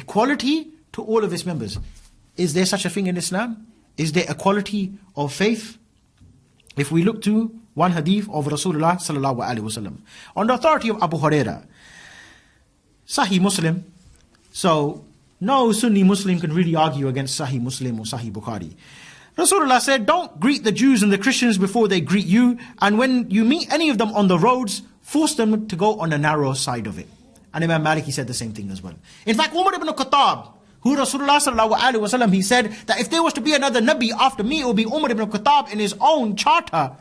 equality to all of its members. Is there such a thing in Islam? Is there equality of faith? If we look to one hadith of Rasulullah sallallahu alaihi wasallam, on the authority of Abu Huraira, Sahih Muslim, so no Sunni Muslim can really argue against Sahih Muslim or Sahih Bukhari. Rasulullah said, don't greet the Jews and the Christians before they greet you, and when you meet any of them on the roads, force them to go on the narrow side of it. And Imam Malik, he said the same thing as well. In fact, Umar ibn Khattab, who Rasulullah sallallahu alaihi wasallam, he said that if there was to be another Nabi after me, it would be Umar ibn Khattab in his own charter,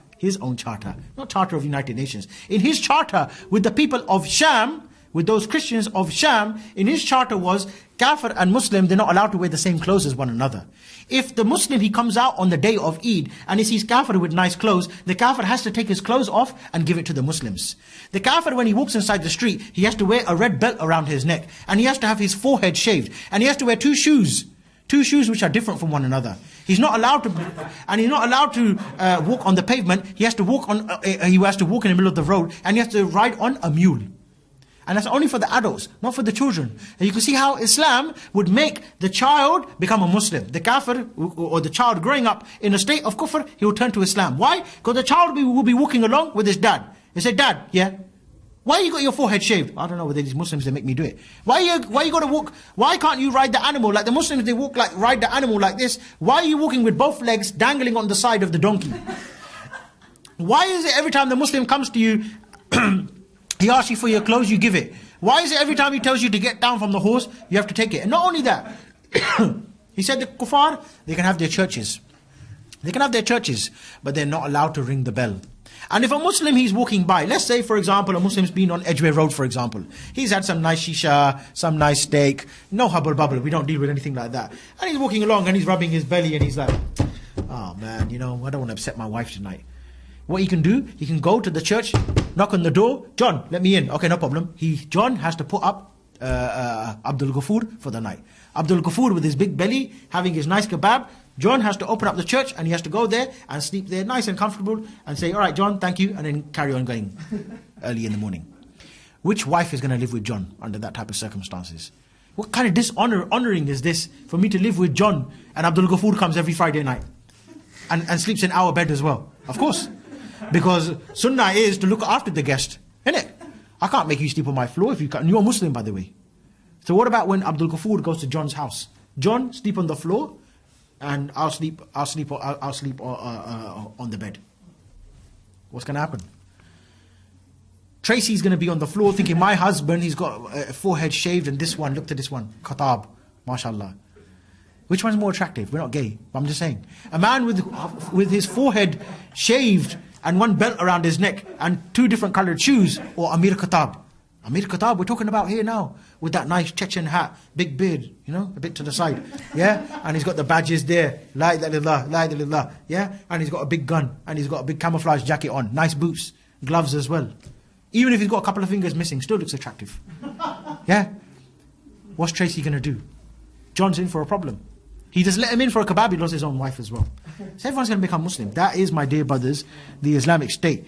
not charter of United Nations, in his charter with the people of Sham, with those Christians of Sham, in his charter was Kafir and Muslim, they're not allowed to wear the same clothes as one another. If the Muslim, he comes out on the day of Eid and he sees Kafir with nice clothes, the Kafir has to take his clothes off and give it to the Muslims. The Kafir, when he walks inside the street, he has to wear a red belt around his neck, and he has to have his forehead shaved, and he has to wear two shoes which are different from one another. He's not allowed to walk on the pavement. He has to walk in the middle of the road, and he has to ride on a mule. And that's only for the adults, not for the children. And you can see how Islam would make the child become a Muslim. The kafir, or the child growing up in a state of kufr, he will turn to Islam. Why? Because the child will be walking along with his dad. He said, Dad, yeah, why you got your forehead shaved? I don't know whether these Muslims, they make me do it. Why you got to walk? Why can't you ride the animal? Like the Muslims, they ride the animal like this. Why are you walking with both legs dangling on the side of the donkey? Why is it every time the Muslim comes to you, he asks you for your clothes, you give it? Why is it every time he tells you to get down from the horse, you have to take it? And not only that, he said the kuffar, they can have their churches. They can have their churches, but they're not allowed to ring the bell. And if a Muslim, he's walking by, let's say for example, a Muslim's been on Edgware Road for example. He's had some nice shisha, some nice steak, no hubble bubble, we don't deal with anything like that. And he's walking along and he's rubbing his belly and he's like, oh man, you know, I don't want to upset my wife tonight. What he can do, he can go to the church, knock on the door, John, let me in. Okay, no problem. John has to put up Abdul Ghafoor for the night. Abdul Ghafoor with his big belly, having his nice kebab, John has to open up the church and he has to go there and sleep there nice and comfortable and say, all right, John, thank you, and then carry on going early in the morning. Which wife is going to live with John under that type of circumstances? What kind of honoring is this for me to live with John and Abdul Ghafoor comes every Friday night and sleeps in our bed as well? Of course. Because sunnah is to look after the guest, isn't it? I can't make you sleep on my floor if you can't. You're a Muslim, by the way. So what about when Abdul Ghafoor goes to John's house? John, sleep on the floor, and I'll sleep on the bed. What's going to happen? Tracy's going to be on the floor thinking, my husband, he's got a forehead shaved, and this one, look at this one, Khattab, mashallah. Which one's more attractive? We're not gay, but I'm just saying. A man with his forehead shaved and one belt around his neck and two different colored shoes, or Amir Khattab. Amir Khattab, we're talking about here now, with that nice Chechen hat, big beard, you know, a bit to the side, yeah? And he's got the badges there, la ilaha illallah, la ilaha illallah, yeah? And he's got a big gun, and he's got a big camouflage jacket on, nice boots, gloves as well. Even if he's got a couple of fingers missing, still looks attractive. Yeah? What's Tracy going to do? John's in for a problem. He just let him in for a kebab, he lost his own wife as well. So everyone's going to become Muslim. That is, my dear brothers, the Islamic State.